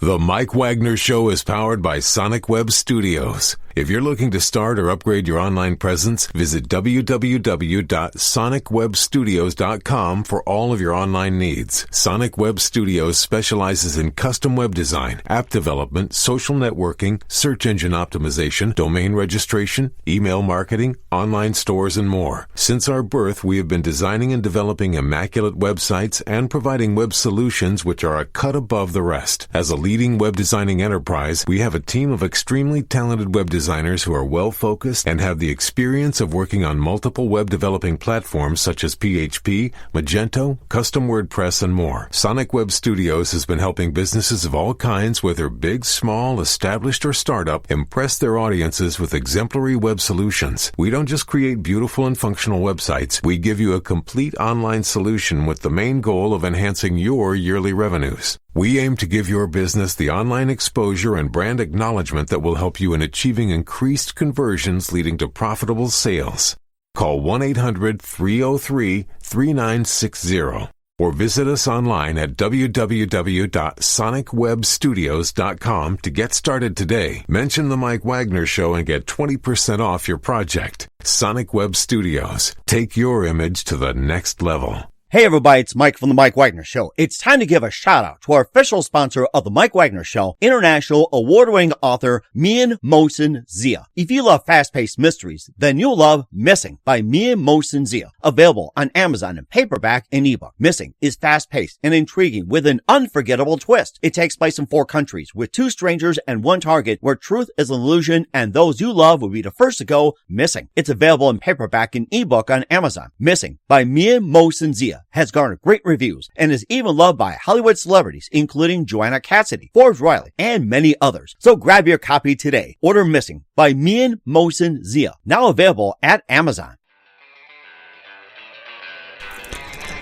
The Mike Wagner Show is powered by Sonic Web Studios. If you're looking to start or upgrade your online presence, visit www.sonicwebstudios.com for all of your online needs. Sonic Web Studios specializes in custom web design, app development, social networking, search engine optimization, domain registration, email marketing, online stores, and more. Since our birth, we have been designing and developing immaculate websites and providing web solutions which are a cut above the rest. As a leading web designing enterprise, we have a team of extremely talented web designers who are well-focused and have the experience of working on multiple web developing platforms such as PHP, Magento, Custom WordPress, and more. Sonic Web Studios has been helping businesses of all kinds, whether big, small, established, or startup, impress their audiences with exemplary web solutions. We don't just create beautiful and functional websites. We give you a complete online solution with the main goal of enhancing your yearly revenues. We aim to give your business the online exposure and brand acknowledgement that will help you in achieving increased conversions leading to profitable sales. Call 1-800-303-3960 or visit us online at www.sonicwebstudios.com to get started today. Mention the Mike Wagner Show and get 20% off your project. Sonic Web Studios. Take your image to the next level. Hey everybody, it's Mike from The Mike Wagner Show. It's time to give a shout out to our official sponsor of The Mike Wagner Show, international award-winning author Mian Mohsen Zia. If you love fast-paced mysteries, then you'll love Missing by Mian Mohsen Zia. Available on Amazon in paperback and ebook. Missing is fast-paced and intriguing with an unforgettable twist. It takes place in 4 countries with 2 strangers and 1 target where truth is an illusion and those you love will be the first to go missing. It's available in paperback and ebook on Amazon. Missing by Mian Mohsen Zia has garnered great reviews and is even loved by Hollywood celebrities, including Joanna Cassidy, Forbes Riley, and many others. So grab your copy today. Order Missing by Mian Mohsen Zia, now available at Amazon.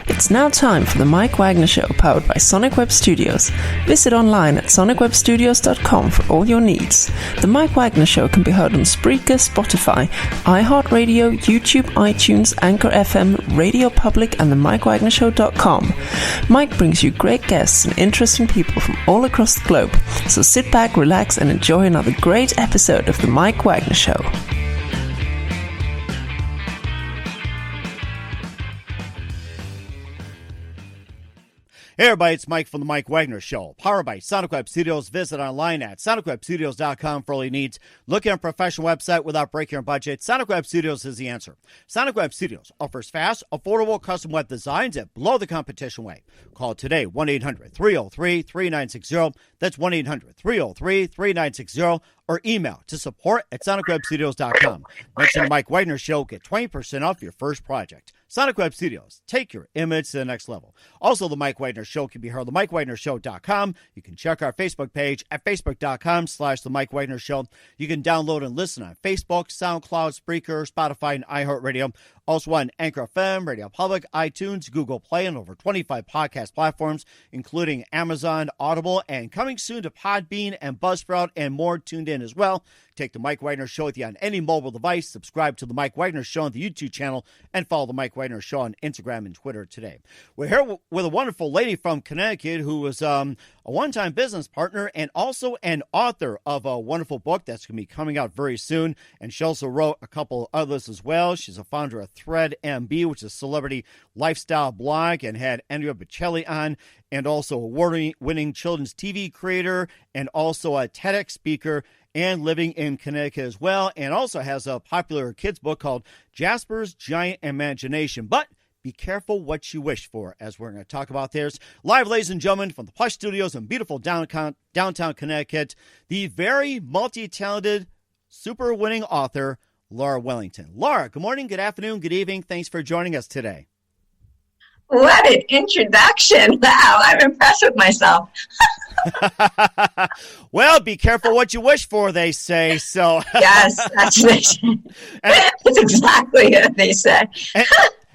It's now time for the Mike Wagner Show, powered by Sonic Web Studios. Visit online at sonicwebstudios.com for all your needs. The Mike Wagner Show can be heard on Spreaker, Spotify, iHeartRadio, YouTube, iTunes, Anchor FM, Radio Public, and themikewagnershow.com. Mike brings you great guests and interesting people from all across the globe. So sit back, relax, and enjoy another great episode of the Mike Wagner Show. Hey everybody, it's Mike from The Mike Wagner Show, powered by Sonic Web Studios. Visit online at sonicwebstudios.com for all your needs. Looking at a professional website without breaking your budget? Sonic Web Studios is the answer. Sonic Web Studios offers fast, affordable custom web designs that blow the competition away. Call today, 1-800-303-3960. That's 1-800-303-3960. Or email to support@sonicwebstudios.com. Mention the Mike Wagner Show, get 20% off your first project. Sonic Web Studios, take your image to the next level. Also, the Mike Wagner Show can be heard on themikewagnershow.com. You can check our Facebook page at facebook.com/The Mike Wagner Show. You can download and listen on Facebook, SoundCloud, Spreaker, Spotify, and iHeartRadio. Also on Anchor FM, Radio Public, iTunes, Google Play, and over 25 podcast platforms, including Amazon, Audible, and coming soon to Podbean and Buzzsprout and more tuned in as well. Take the Mike Wagner Show with you on any mobile device. Subscribe to the Mike Wagner Show on the YouTube channel and follow the Mike Wagner Show on Instagram and Twitter today. We're here with a wonderful lady from Connecticut who was a one-time business partner and also an author of a wonderful book that's going to be coming out very soon. And she also wrote a couple others as well. She's a founder of Thread MB, which is a celebrity lifestyle blog, and had Andrea Bocelli on, and also award-winning children's TV creator and also a TEDx speaker and living in Connecticut as well, and also has a popular kids book called Jasper's Giant Imagination. But be careful what you wish for, as we're going to talk about this. Live, ladies and gentlemen, from the Plush Studios in beautiful downtown Connecticut, the very multi-talented, super winning author, Laura Wellington. Laura, good morning, good afternoon, good evening. Thanks for joining us today. What an introduction. Wow, I'm impressed with myself. Well, be careful what you wish for, they say. So yes, that's exactly what they say.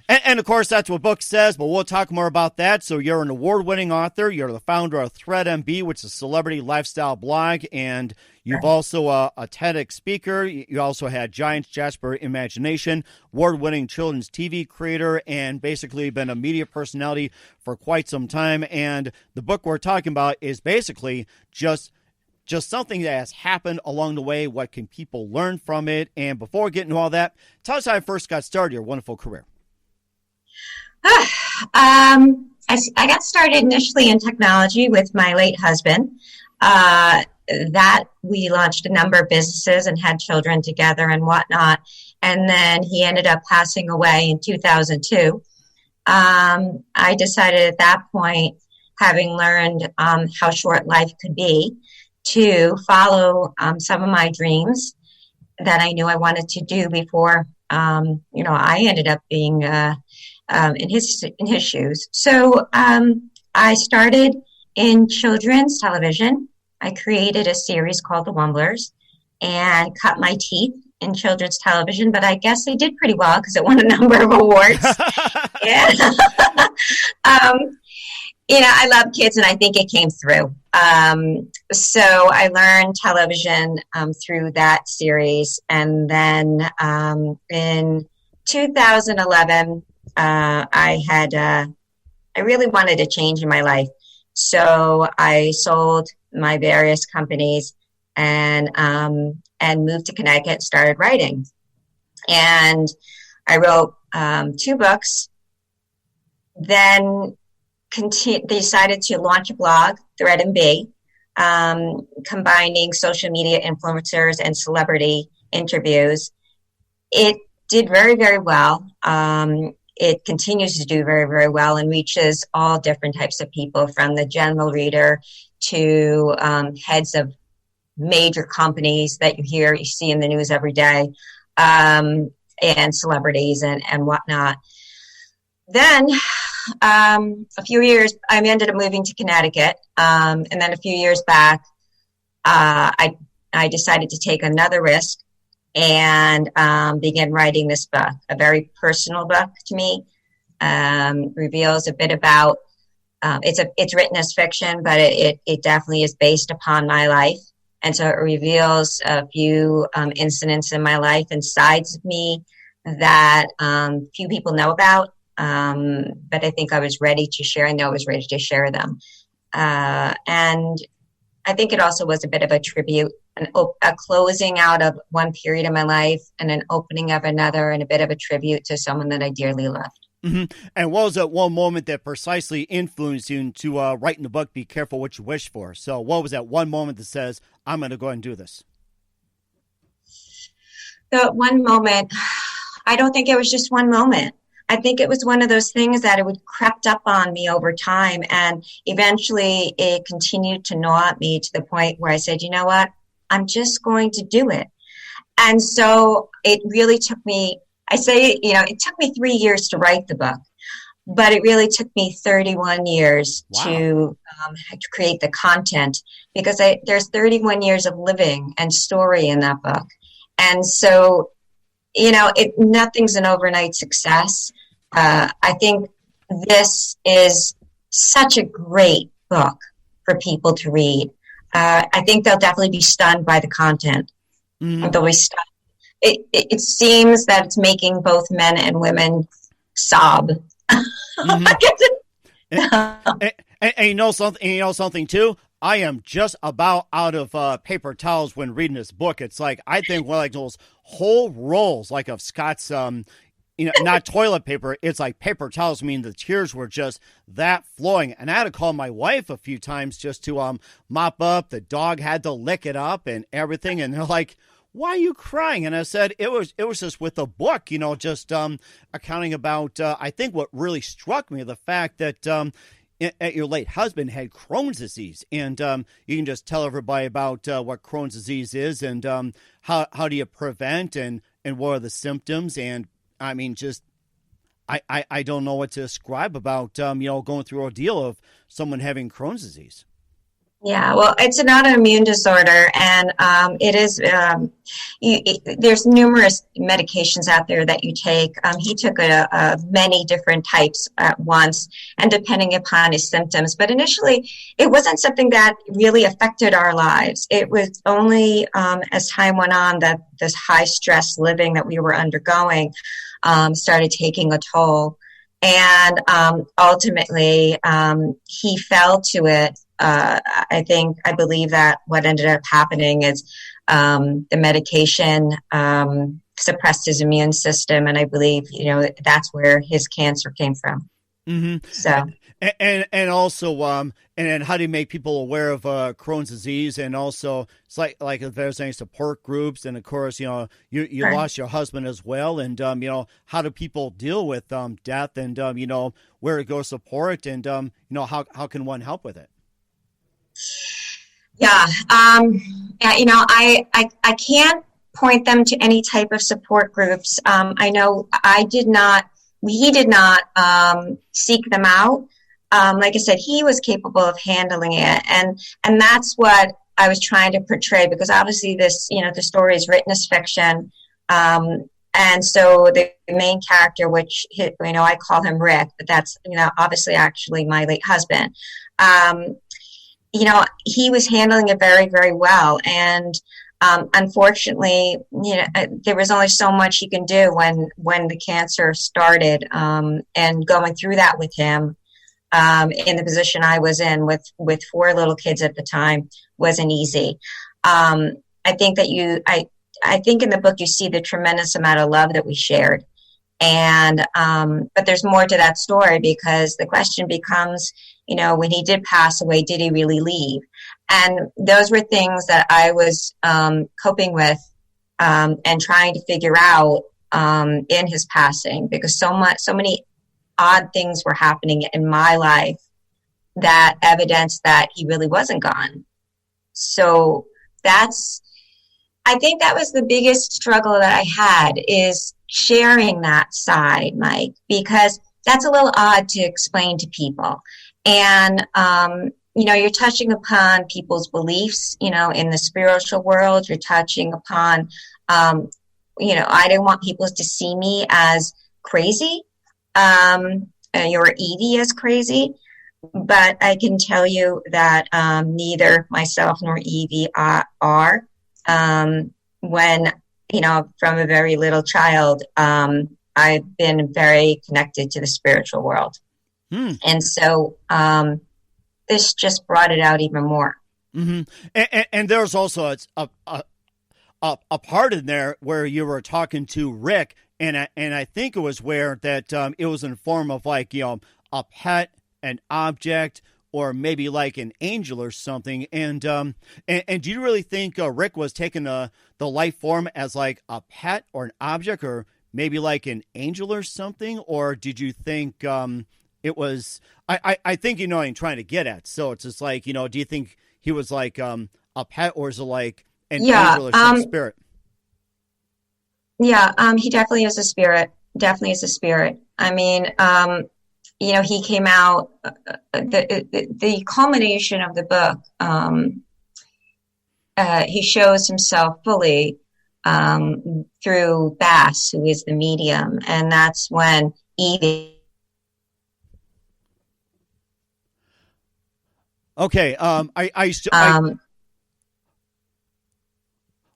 And of course, that's what book says, but we'll talk more about that. So you're an award-winning author. You're the founder of ThreadMB, which is a celebrity lifestyle blog, and you've also a TEDx speaker. You also had Giants, Jasper Imagination, award-winning children's TV creator, and basically been a media personality for quite some time. And the book we're talking about is basically just something that has happened along the way. What can people learn from it? And before we get into all that, tell us how you first got started your wonderful career. I got started initially in technology with my late husband. That we launched a number of businesses and had children together and whatnot. And then he ended up passing away in 2002. I decided at that point, having learned how short life could be, to follow some of my dreams that I knew I wanted to do before, I ended up being in his shoes. So I started in children's television. I created a series called The Wumblers and cut my teeth in children's television, but I guess I did pretty well because it won a number of awards. Yeah. I love kids, and I think it came through. So I learned television through that series. And then in 2011, I really wanted a change in my life. So I sold my various companies and moved to Connecticut and started writing. And I wrote 2 books. Then decided to launch a blog, ThreadMB, combining social media influencers and celebrity interviews. It did very, very well. It continues to do very, very well and reaches all different types of people, from the general reader to heads of major companies that you see in the news every day, and celebrities and whatnot. Then a few years, I ended up moving to Connecticut. And then a few years back, I decided to take another risk and began writing this book, a very personal book to me. Reveals a bit about, it's written as fiction, but it definitely is based upon my life. And so it reveals a few incidents in my life and sides of me that few people know about. But I think I was ready to share. I know I was ready to share them. And I think it also was a bit of a tribute, a closing out of one period of my life and an opening of another, and a bit of a tribute to someone that I dearly loved. Mm-hmm. And what was that one moment that precisely influenced you to write in the book, Be Careful What You Wish For? So what was that one moment that says, I'm going to go ahead and do this? The one moment, I don't think it was just one moment. I think it was one of those things that it would crept up on me over time. And eventually it continued to gnaw at me to the point where I said, you know what, I'm just going to do it. And so it really took me, it took me 3 years to write the book, but it really took me 31 years to create the content, because there's 31 years of living and story in that book. And so, nothing's an overnight success. I think this is such a great book for people to read. I think they'll definitely be stunned by the content. Mm. They'll be stunned. It seems that it's making both men and women sob. Mm-hmm. and you know something too? I am just about out of paper towels when reading this book. It's like, I think those whole rolls of Scott's, not toilet paper. It's like paper towels. I mean, the tears were just that flowing. And I had to call my wife a few times just to mop up. The dog had to lick it up and everything. And they're like, why are you crying? And I said, it was just with the book, just accounting about, I think what really struck me, the fact that your late husband had Crohn's disease. And you can just tell everybody about what Crohn's disease is and how do you prevent and what are the symptoms. And I mean, just I don't know what to describe about, going through ordeal of someone having Crohn's disease. Yeah, well, it's an autoimmune disorder, and it is. There's numerous medications out there that you take. He took many different types at once, and depending upon his symptoms. But initially, it wasn't something that really affected our lives. It was only as time went on that this high stress living that we were undergoing started taking a toll, and ultimately he fell to it. I believe that what ended up happening is the medication suppressed his immune system, and I believe that's where his cancer came from. Mm-hmm. So, and also, and then how do you make people aware of Crohn's disease? And also, it's like if there's any support groups, and of course, you right. lost your husband as well, and how do people deal with death, and where to go support, and how can one help with it? Yeah, I can't point them to any type of support groups. I know he did not seek them out. Like I said, he was capable of handling it, and that's what I was trying to portray, because obviously the story is written as fiction, and so the main character, which I call him Rick, but that's obviously actually my late husband. He was handling it very, very well. And unfortunately, there was only so much you can do when the cancer started. And going through that with him in the position I was in with 4 little kids at the time wasn't easy. I think I think in the book you see the tremendous amount of love that we shared. And but there's more to that story, because the question becomes, when he did pass away, did he really leave? And those were things that I was coping with and trying to figure out in his passing, because so many odd things were happening in my life that evidenced that he really wasn't gone. So I think that was the biggest struggle that I had, is sharing that side, Mike, because that's a little odd to explain to people. And, you're touching upon people's beliefs, in the spiritual world. You're touching upon, I didn't want people to see me as crazy, or Evie as crazy. But I can tell you that neither myself nor Evie are. When, from a very little child, I've been very connected to the spiritual world. And so this just brought it out even more. Mm-hmm. And there's also a part in there where you were talking to Rick, and I think it was where that it was in form of like, a pet, an object, or maybe like an angel or something. And do you really think Rick was taking the life form as like a pet or an object, or maybe like an angel or something? Or did you think it was, I think what I'm trying to get at. So it's just like, do you think he was like a pet, or is it like an angel or some spirit? Yeah, he definitely is a spirit. Definitely is a spirit. I mean, he came out, the culmination of the book, he shows himself fully through Bass, who is the medium. And that's when Evie. Okay,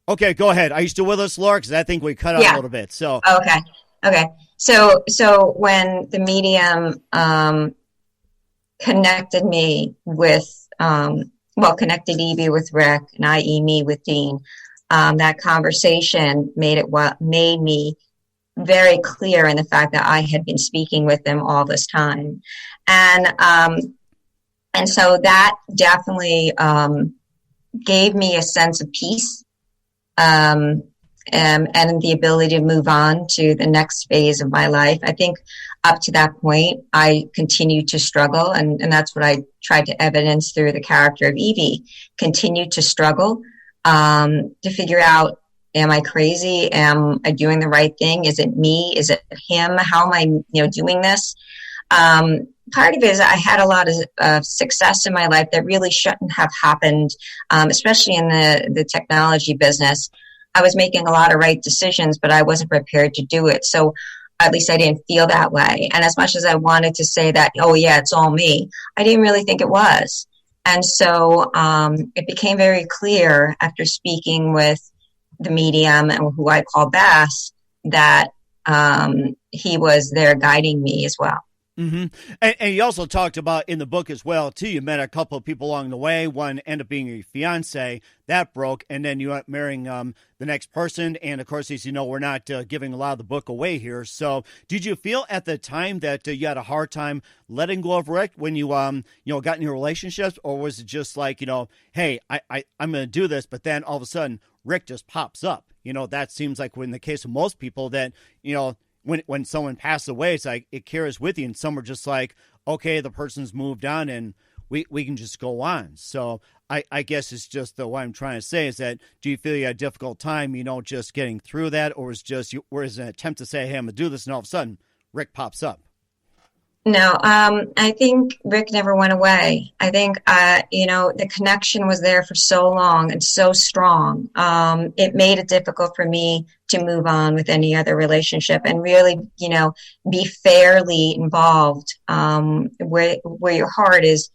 okay, go ahead. Are you still with us, Laura? Because I think we cut out a little bit. So Okay. So when the medium connected me with, connected Evie with Rick, and i.e. me with Dean, that conversation made me very clear in the fact that I had been speaking with them all this time, and so that definitely gave me a sense of peace. And the ability to move on to the next phase of my life. I think up to that point, I continued to struggle, and that's what I tried to evidence through the character of Evie. Continued to struggle to figure out, am I crazy? Am I doing the right thing? Is it me? Is it him? How am I, doing this? part of it is I had a lot of success in my life that really shouldn't have happened, especially in the technology business. I was making a lot of right decisions, but I wasn't prepared to do it. So at least I didn't feel that way. And as much as I wanted to say that, oh yeah, it's all me, I didn't really think it was. And so it became very clear after speaking with the medium and who I call Bass that he was there guiding me as well. Mm-hmm. And you also talked about in the book as well, too, you met a couple of people along the way. One ended up being your fiance. That broke, and then you ended up marrying the next person. And, of course, as you know, we're not giving a lot of the book away here. So did you feel at the time that you had a hard time letting go of Rick when you, got in your relationships? Or was it just like, hey, I'm going to do this, but then all of a sudden Rick just pops up? That seems like in the case of most people that, when someone passes away, it's like it carries with you, and some are just like, okay, the person's moved on and we can just go on. So I guess it's just what I'm trying to say is that, do you feel you had a difficult time, just getting through that, or is just an attempt to say, hey, I'm gonna do this, and all of a sudden Rick pops up? No, I think Rick never went away. I think, the connection was there for so long and so strong. It made it difficult for me to move on with any other relationship and really, be fairly involved, where your heart is,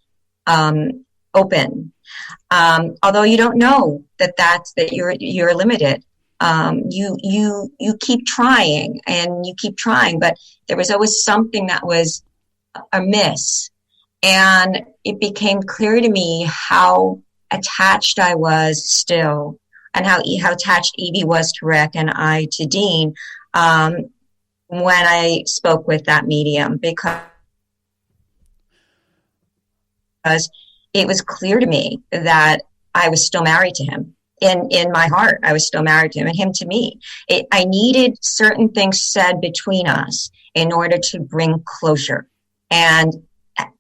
open. Although you don't know that you're limited. You keep trying and you keep trying, but there was always something that was amiss. And it became clear to me how attached I was still, and how attached Evie was to Rick and I to Dean, when I spoke with that medium, because it was clear to me that I was still married to him. In my heart, I was still married to him, and him to me. I needed certain things said between us in order to bring closure. And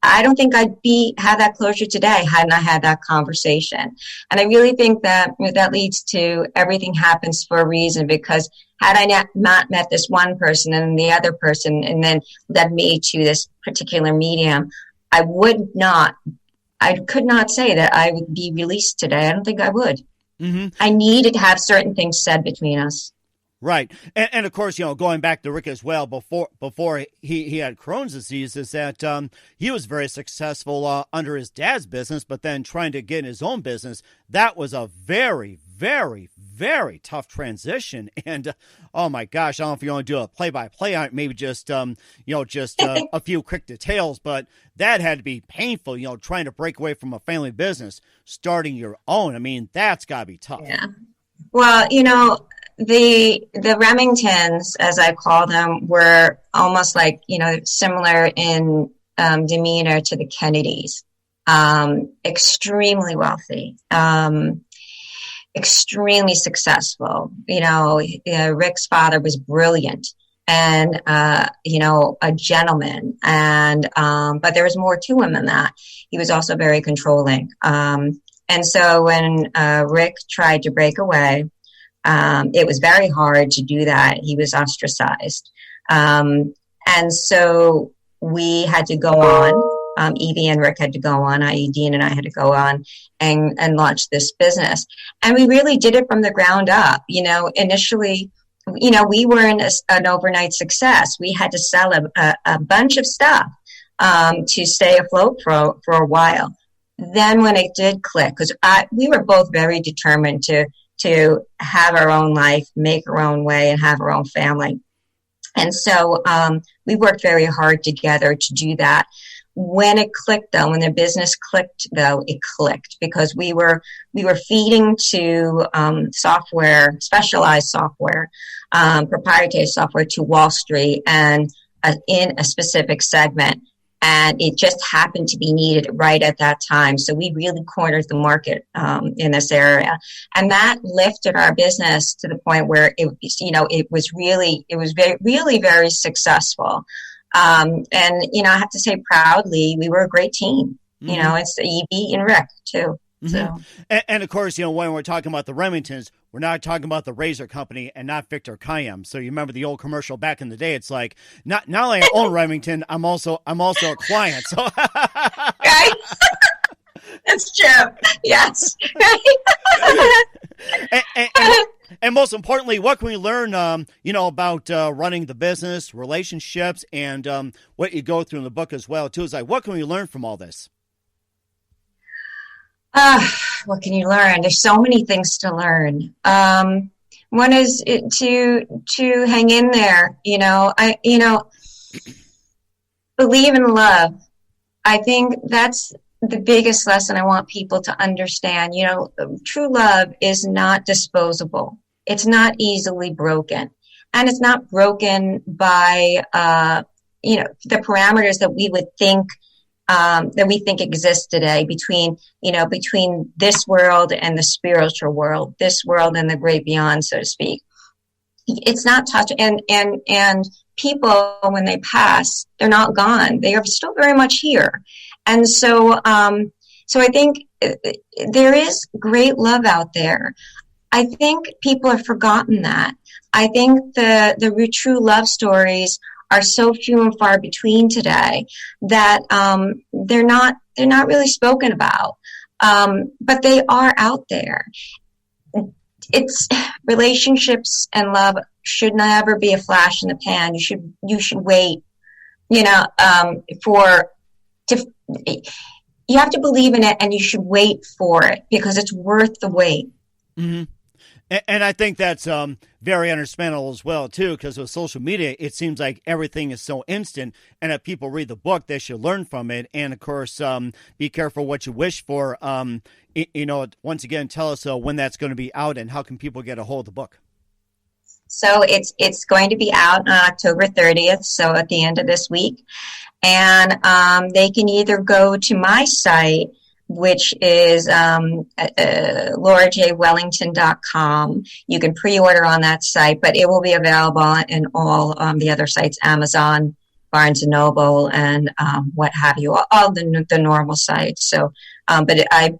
I don't think I'd have that closure today hadn't I had that conversation. And I really think that leads to everything happens for a reason, because had I not met this one person and the other person, and then led me to this particular medium, I could not say that I would be released today. I don't think I would. Mm-hmm. I needed to have certain things said between us. Right. And of course, going back to Rick as well, before he had Crohn's disease, is that he was very successful under his dad's business, but then trying to get in his own business, that was a very, very, very tough transition. And oh my gosh, I don't know if you want to do a play-by-play on it, maybe just, a few quick details, but that had to be painful, trying to break away from a family business, starting your own. I mean, that's got to be tough. Yeah. Well, the Remingtons, as I call them, were almost like, similar in demeanor to the Kennedys. Extremely wealthy, extremely successful. Rick's father was brilliant and, a gentleman. And, but there was more to him than that. He was also very controlling. And so when Rick tried to break away, it was very hard to do that. He was ostracized. And so we had to go on, Evie and Rick had to go on, i.e. Dean and I had to go on and launch this business. And we really did it from the ground up. Initially, we weren't an overnight success. We had to sell a bunch of stuff to stay afloat for a while. Then when it did click, because we were both very determined to have our own life, make our own way, and have our own family. And so we worked very hard together to do that. When it clicked, though, when the business clicked, though, it clicked because we were feeding to software, specialized software, proprietary software to Wall Street and in a specific segment. And it just happened to be needed right at that time. So we really cornered the market in this area. And that lifted our business to the point where it was really very successful. And, I have to say proudly, we were a great team. Mm-hmm. It's Evie and Rick too. So, and of course, when we're talking about the Remingtons, we're not talking about the Razor Company and not Victor Kiam. So you remember the old commercial back in the day? It's like not only I own Remington, I'm also a client. So right, that's true. Yes, and most importantly, what can we learn? About running the business, relationships, and what you go through in the book as well too. Is like, what can we learn from all this? What can you learn? There's so many things to learn. One is to hang in there. Believe in love. I think that's the biggest lesson I want people to understand. True love is not disposable. It's not easily broken, and it's not broken by the parameters that we would think. That we think exists today between this world and the spiritual world, this world and the great beyond, so to speak. It's not touched, and people, when they pass, they're not gone. They are still very much here. And so I think there is great love out there. I think people have forgotten that. I think the true love stories are so few and far between today that they're not really spoken about, but they are out there. It's relationships and love should never be a flash in the pan. You should wait. You have to believe in it, and you should wait for it because it's worth the wait. Mm-hmm. And I think that's very understandable as well, too, because with social media, it seems like everything is so instant. And if people read the book, they should learn from it. And, of course, be careful what you wish for. Once again, tell us when that's going to be out and how can people get a hold of the book? So it's going to be out on October 30th, so at the end of this week. And they can either go to my site, which is laurajwellington.com. You can pre-order on that site, but it will be available in all the other sites, Amazon, Barnes & Noble, and what have you, all the normal sites. So, but I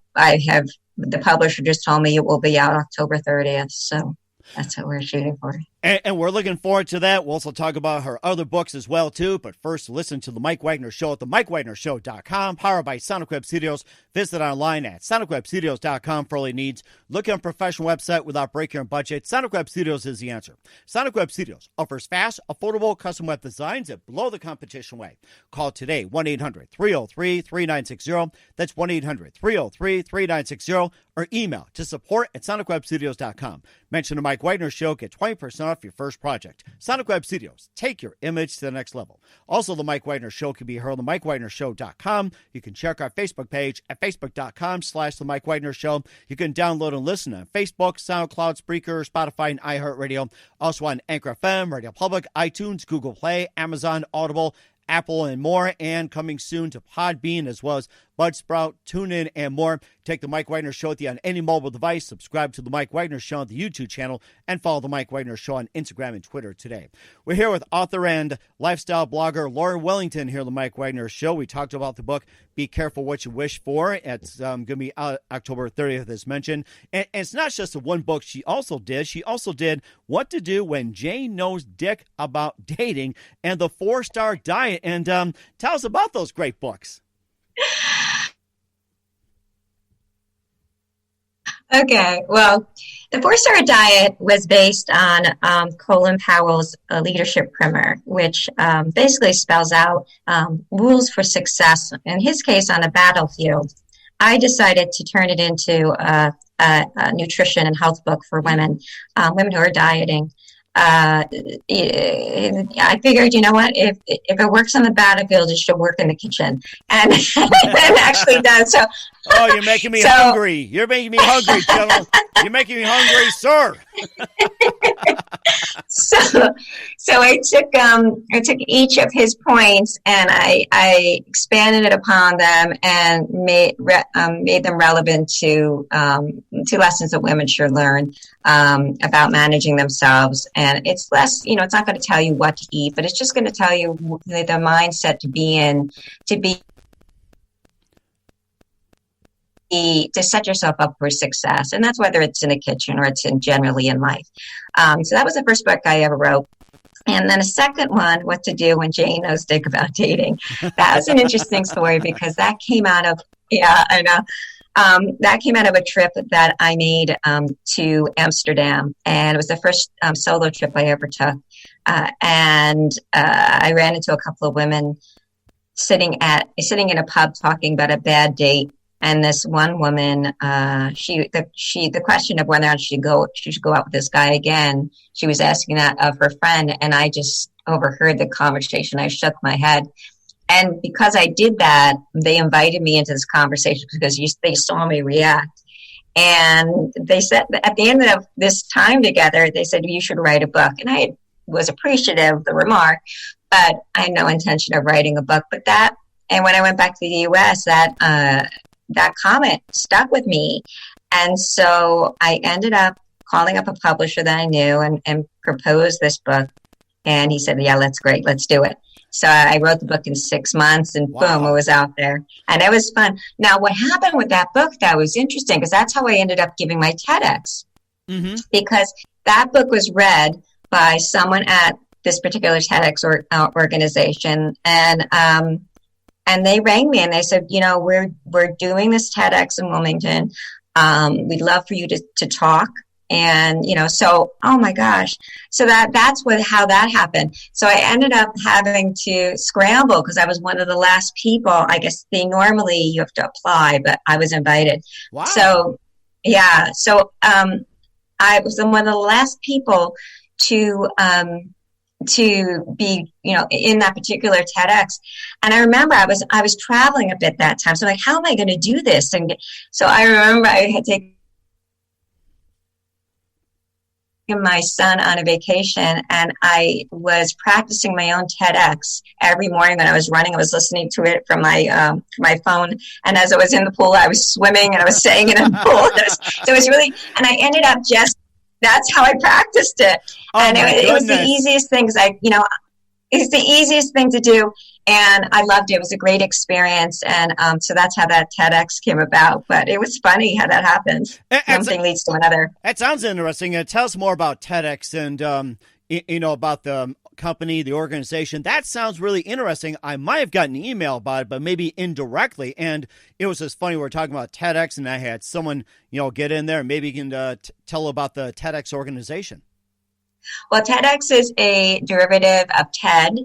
have, the publisher just told me it will be out October 30th, so that's what we're shooting for. And we're looking forward to that. We'll also talk about her other books as well, too. But first, listen to The Mike Wagner Show at themikewagnershow.com, powered by Sonic Web Studios. Visit online at sonicwebstudios.com for all your needs. Look at a professional website without breaking your budget. Sonic Web Studios is the answer. Sonic Web Studios offers fast, affordable custom web designs that blow the competition away. Call today, 1-800-303-3960. That's 1-800-303-3960. Or email to support@sonicwebstudios.com. Mention The Mike Wagner Show. Get 20% off your first project. Sonic Web Studios. Take your image to the next level. Also, The Mike Wagner Show can be heard on themikewagnershow.com. You can check our Facebook page at facebook.com/The Mike Wagner Show. You can download and listen on Facebook, SoundCloud, Spreaker, Spotify, and iHeartRadio. Also on Anchor FM, Radio Public, iTunes, Google Play, Amazon, Audible, Apple, and more, and coming soon to Podbean, as well as Budsprout, TuneIn, and more. Take The Mike Wagner Show with you on any mobile device. Subscribe to The Mike Wagner Show on the YouTube channel, and follow The Mike Wagner Show on Instagram and Twitter today. We're here with author and lifestyle blogger Laura Wellington here on The Mike Wagner Show. We talked about the book, Be Careful What You Wish For. It's going to be out October 30th, as mentioned. And it's not just the one book she also did What to Do When Jane Knows Dick About Dating and the 4-Star Diet. And tell us about those great books. Okay, well, the 4-Star Diet was based on Colin Powell's leadership primer, which basically spells out rules for success, in his case, on a battlefield. I decided to turn it into a nutrition and health book for women who are dieting. I figured, you know what, if it works on the battlefield, it should work in the kitchen. And it actually does. So, oh, you're making me hungry. You're making me hungry, General. You're making me hungry, sir. So I took each of his points and I expanded it upon them and made them relevant to lessons that women should learn about managing themselves. And it's less, it's not going to tell you what to eat, but it's just going to tell you the mindset to be in, to be to set yourself up for success. And that's whether it's in a kitchen or it's generally in life. So that was the first book I ever wrote. And then a second one, What to Do When Jane Knows Dick About Dating. That was an interesting story because that came out of, I know. That came out of a trip that I made to Amsterdam. And it was the first solo trip I ever took. And I ran into a couple of women sitting in a pub talking about a bad date. And this one woman, the question of whether or not she should go out with this guy again, she was asking that of her friend, and I just overheard the conversation. I shook my head, and because I did that, they invited me into this conversation because they saw me react, and they said at the end of this time together, they said you should write a book, and I was appreciative of the remark, but I had no intention of writing a book. And when I went back to the U.S., that comment stuck with me. And so I ended up calling up a publisher that I knew and proposed this book. And he said, yeah, that's great. Let's do it. So I wrote the book in 6 months and boom, it was out there. And it was fun. Now, what happened with that book, that was interesting because that's how I ended up giving my TEDx. Mm-hmm. Because that book was read by someone at this particular TEDx organization. And they rang me and they said, we're doing this TEDx in Wilmington. We'd love for you to talk. And, so, oh my gosh. So that's how that happened. So I ended up having to scramble because I was one of the last people. I guess normally you have to apply, but I was invited. Wow. So, yeah. So, I was one of the last people to be, in that particular TEDx. And I remember I was traveling a bit that time. So I'm like, how am I going to do this? And so I remember I had taken my son on a vacation and I was practicing my own TEDx every morning when I was running. I was listening to it from my phone. And as I was in the pool, I was swimming and I was saying it in the pool. So it was really, and I ended up that's how I practiced it. Oh, and it was the easiest thing because it's the easiest thing to do. And I loved it. It was a great experience. And so that's how that TEDx came about. But it was funny how that happens. Something leads to another. That sounds interesting. Tell us more about TEDx and, about the company, the organization. That sounds really interesting. I might have gotten an email about it, but maybe indirectly. And it was just funny. We were talking about TEDx and I had someone, get in there and maybe you can tell about the TEDx organization. Well, TEDx is a derivative of TED.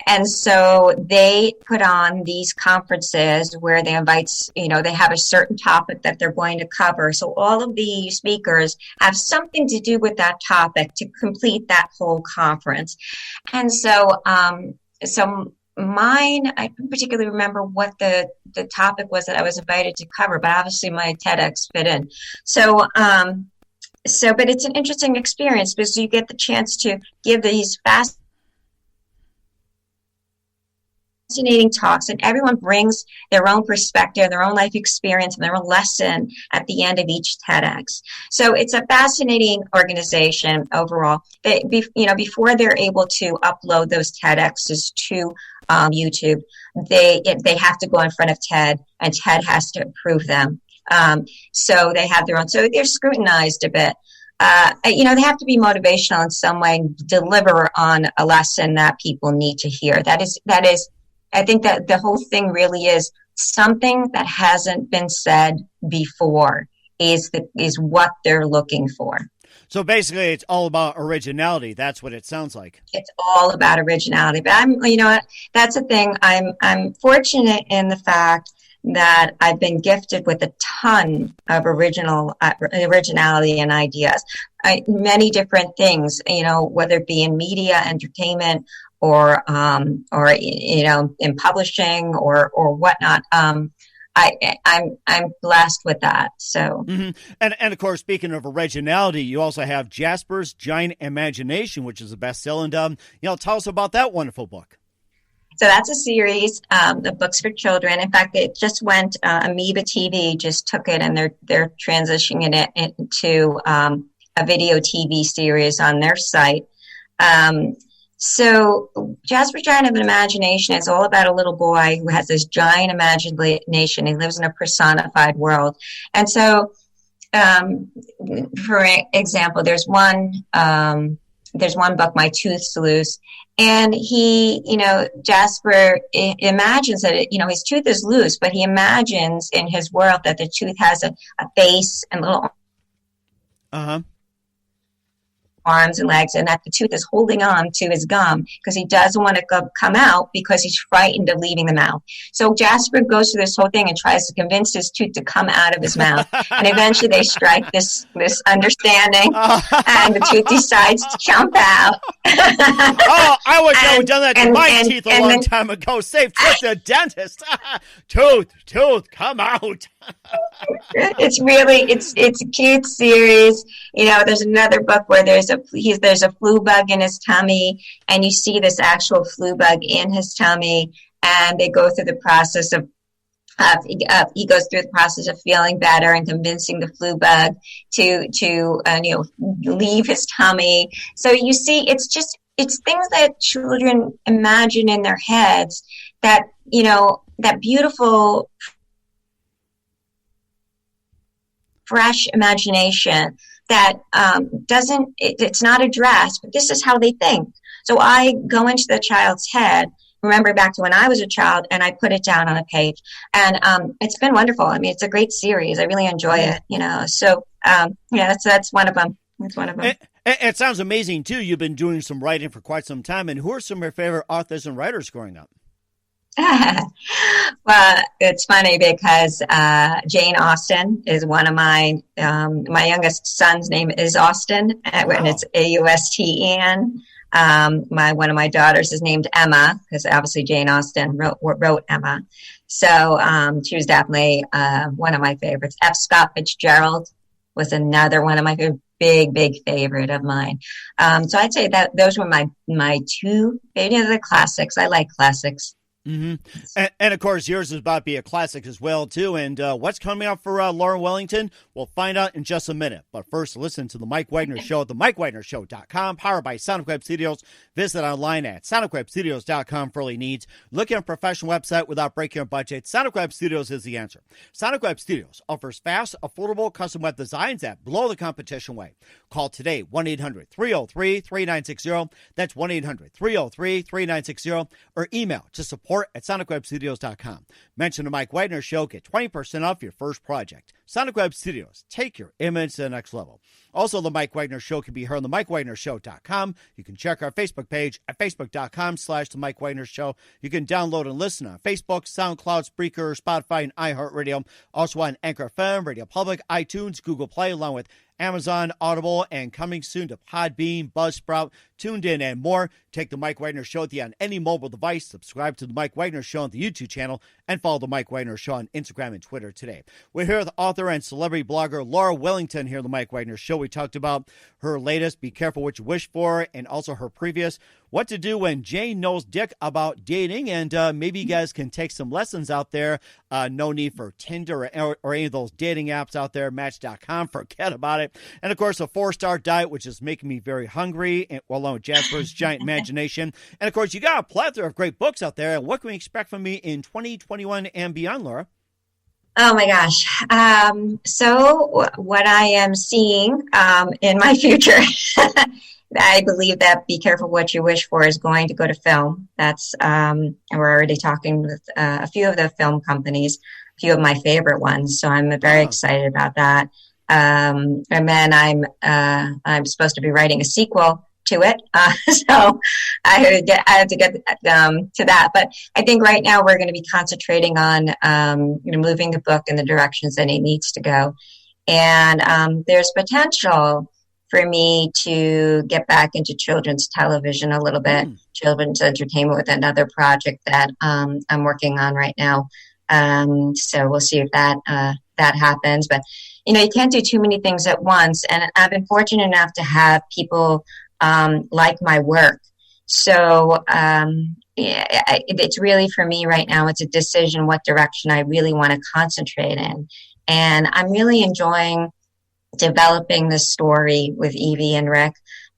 And so they put on these conferences where they invite, they have a certain topic that they're going to cover. So all of the speakers have something to do with that topic to complete that whole conference. And so, mine, I don't particularly remember what the topic was that I was invited to cover, but obviously my TEDx fit in. So, but it's an interesting experience because you get the chance to give these fascinating talks, and everyone brings their own perspective, their own life experience, and their own lesson at the end of each TEDx. So it's a fascinating organization overall. Before they're able to upload those TEDx's to YouTube, they have to go in front of TED, and TED has to approve them. So they have their own. So they're scrutinized a bit. They have to be motivational in some way, deliver on a lesson that people need to hear. That is. I think that the whole thing really is something that hasn't been said before is what they're looking for. So basically, it's all about originality. That's what it sounds like. It's all about originality. But that's the thing. I'm fortunate in the fact that I've been gifted with a ton of originality and ideas. Many different things, whether it be in media, entertainment, or in publishing or whatnot. I'm blessed with that. So, mm-hmm. and of course, speaking of originality, you also have Jasper's Giant Imagination, which is a bestseller. And tell us about that wonderful book. So that's a series of books for children. In fact, it just went. Amoeba TV just took it, and they're transitioning it into a video TV series on their site. So Jasper's Giant of Imagination is all about a little boy who has this giant imagination. He lives in a personified world. And so, for example, there's one book, My Tooth's Loose, and Jasper imagines that, his tooth is loose, but he imagines in his world that the tooth has a face and little arms and legs, and that the tooth is holding on to his gum because he doesn't want to come out because he's frightened of leaving the mouth. So Jasper goes through this whole thing and tries to convince his tooth to come out of his mouth. And eventually they strike this understanding, and the tooth decides to jump out. I wish I would have done that to my teeth a long time ago. Save trip to the dentist. Tooth, come out. It's a cute series. There's another book where there's a flu bug in his tummy, and you see this actual flu bug in his tummy, and they go through the process of he goes through the process of feeling better and convincing the flu bug to leave his tummy. So you see, it's things that children imagine in their heads, that that beautiful, fresh imagination that it's not addressed, but this is how they think. So I go into the child's head, remember back to when I was a child, and I put it down on a page. And it's been wonderful. I mean, it's a great series. I really enjoy it, So, that's one of them. That's one of them. It sounds amazing, too. You've been doing some writing for quite some time. And who are some of your favorite authors and writers growing up? Well, it's funny because Jane Austen is one of mine. My youngest son's name is Austin, and it's Austen. One of my daughters is named Emma, because obviously Jane Austen wrote Emma. So she was definitely one of my favorites. F. Scott Fitzgerald was another one of my big favorite of mine. So I'd say that those were my two favorite. The classics. I like classics. Mm-hmm. And of course, yours is about to be a classic as well, too. And what's coming up for Laura Wellington? We'll find out in just a minute. But first, listen to The Mike Wagner Show at themikewagnershow.com, powered by Sonic Web Studios. Visit online at sonicwebstudios.com for all your needs. Looking at a professional website without breaking your budget? Sonic Web Studios is the answer. Sonic Web Studios offers fast, affordable custom web designs that blow the competition away. Call today, 1-800-303-3960. That's 1-800-303-3960. Or email to support@sonicwebstudios.com. Mention the Mike Wagner Show. Get 20% off your first project. Sonic Web Studios. Take your image to the next level. Also, the Mike Wagner Show can be heard on the MikeWagnerShow.com. You can check our Facebook page at facebook.com/the Mike Wagner Show. You can download and listen on Facebook, SoundCloud, Spreaker, Spotify, and iHeartRadio. Also on Anchor FM, Radio Public, iTunes, Google Play, along with Amazon, Audible, and coming soon to Podbean, Buzzsprout, Tuned In, and more. Take the Mike Wagner Show with you on any mobile device. Subscribe to the Mike Wagner Show on the YouTube channel, and follow the Mike Wagner Show on Instagram and Twitter today. We're here with author and celebrity blogger Laura Wellington here on the Mike Wagner Show. We talked about her latest, Be Careful What You Wish For, and also her previous, What to Do When Jane Knows Dick About Dating. And maybe you guys can take some lessons out there. No need for Tinder or any of those dating apps out there, Match.com. Forget about it. And, of course, a 4-star diet, which is making me very hungry, and, along with Jasper's Giant Imagination. And, of course, you got a plethora of great books out there. And what can we expect from me in 2021 and beyond, Laura? Oh, my gosh. So what I am seeing in my future, I believe that Be Careful What You Wish For is going to go to film. That's and we're already talking with a few of the film companies, a few of my favorite ones. So I'm very excited about that. And then I'm supposed to be writing a sequel to it. So I have to get to that. But I think right now we're going to be concentrating on moving the book in the directions that it needs to go. And there's potential for me to get back into children's television a little bit, children's entertainment, with another project that I'm working on right now. So we'll see if that happens. But, you can't do too many things at once. And I've been fortunate enough to have people like my work. So it's really, for me right now, it's a decision what direction I really want to concentrate in. And I'm really enjoying developing this story with Evie and Rick.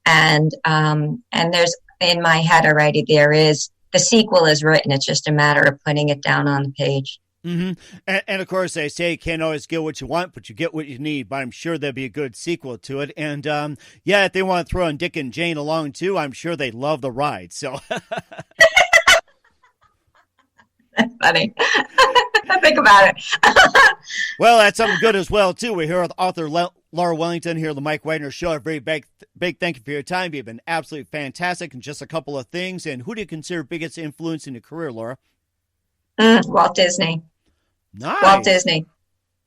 And there's in my head already. The sequel is written. It's just a matter of putting it down on the page. Mm-hmm. And of course, they say you can't always get what you want, but you get what you need. But I'm sure there'd be a good sequel to it. And if they want to throw in Dick and Jane along too, I'm sure they'd love the ride. So that's funny. Think about it. Well, that's something good as well too. We're here with author Laura Wellington here on the Mike Wagner Show. A very big thank you for your time. You've been absolutely fantastic. And just a couple of things. And who do you consider biggest influence in your career, Laura? Walt Disney. Nice. Walt Disney.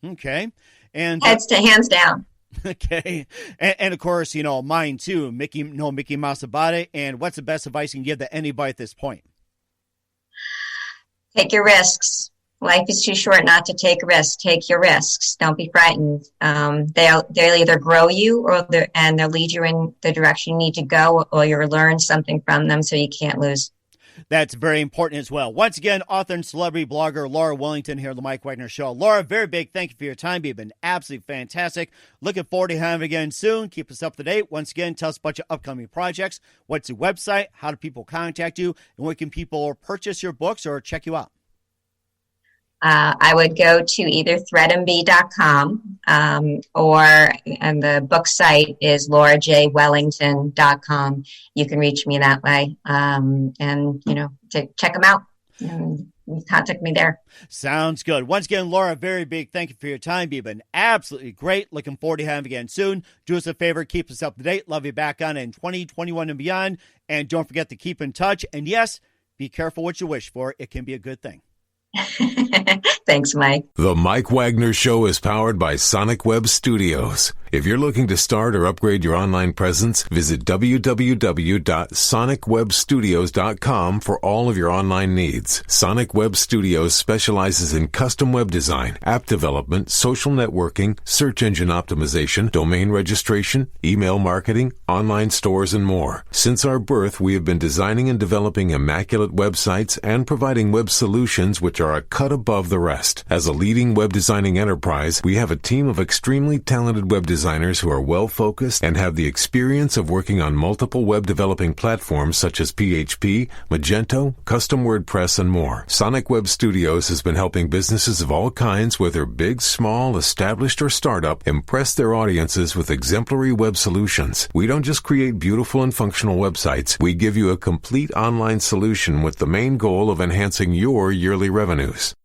Okay. And hands down. Okay. And of course, mine too. Mickey Mouse about it. And what's the best advice you can give to anybody at this point? Take your risks. Life is too short not to take risks. Take your risks. Don't be frightened. They'll either grow you and they'll lead you in the direction you need to go, or you'll learn something from them so you can't lose. That's very important as well. Once again, author and celebrity blogger Laura Wellington here on the Mike Wagner Show. Laura, very big thank you for your time. You've been absolutely fantastic. Looking forward to having you again soon. Keep us up to date. Once again, tell us about your upcoming projects. What's your website? How do people contact you? And where can people purchase your books or check you out? I would go to either threadmb.com and the book site is laurajwellington.com. You can reach me that way to check them out and contact me there. Sounds good. Once again, Laura, very big thank you for your time. You've been absolutely great. Looking forward to having you again soon. Do us a favor, keep us up to date. Love you back on in 2021 and beyond. And don't forget to keep in touch. And yes, be careful what you wish for. It can be a good thing. Thanks, Mike. The Mike Wagner Show is powered by Sonic Web Studios. If you're looking to start or upgrade your online presence, visit www.sonicwebstudios.com for all of your online needs. Sonic Web Studios specializes in custom web design, app development, social networking, search engine optimization, domain registration, email marketing, online stores, and more. Since our birth, we have been designing and developing immaculate websites and providing web solutions which are a cut above the rest. As a leading web designing enterprise, we have a team of extremely talented web designers who are well-focused and have the experience of working on multiple web developing platforms such as PHP, Magento, custom WordPress, and more. Sonic Web Studios has been helping businesses of all kinds, whether big, small, established, or startup, impress their audiences with exemplary web solutions. We don't just create beautiful and functional websites. We give you a complete online solution with the main goal of enhancing your yearly revenues.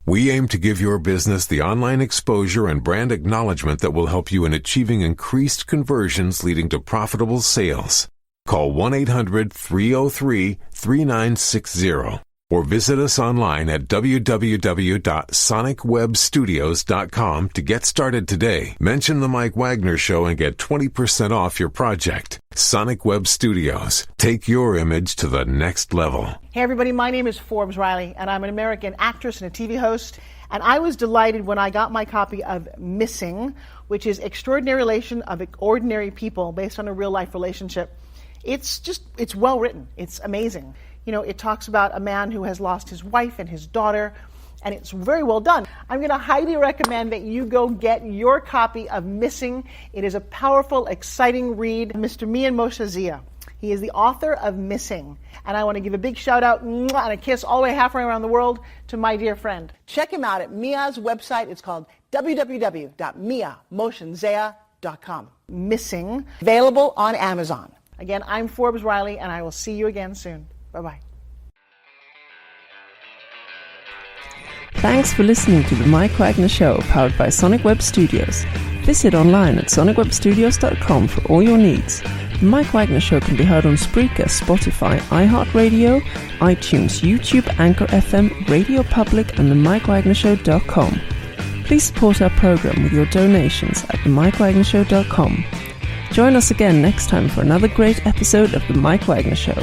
We aim to give your business the online exposure and brand acknowledgement that will help you in achieving increased conversions leading to profitable sales. Call 1-800-303-3960 or visit us online at www.sonicwebstudios.com to get started today. Mention the Mike Wagner Show and get 20% off your project. Sonic Web Studios. Take your image to the next level. Hey everybody, my name is Forbes Riley, and I'm an American actress and a TV host. And I was delighted when I got my copy of Missing, which is Extraordinary Relation of Ordinary People based on a real-life relationship. It's well written. It's amazing. It talks about a man who has lost his wife and his daughter, and it's very well done. I'm going to highly recommend that you go get your copy of Missing. It is a powerful, exciting read. Mr. Mian Moshe Zia. He is the author of Missing. And I want to give a big shout out and a kiss all the way halfway around the world to my dear friend. Check him out at Mia's website. It's called www.miamotionzea.com. Missing, available on Amazon. Again, I'm Forbes Riley, and I will see you again soon. Bye-bye. Thanks for listening to the Mike Wagner Show, powered by Sonic Web Studios. Visit online at sonicwebstudios.com for all your needs. The Mike Wagner Show can be heard on Spreaker, Spotify, iHeartRadio, iTunes, YouTube, Anchor FM, Radio Public, and themikewagnershow.com. Please support our program with your donations at themikewagnershow.com. Join us again next time for another great episode of The Mike Wagner Show.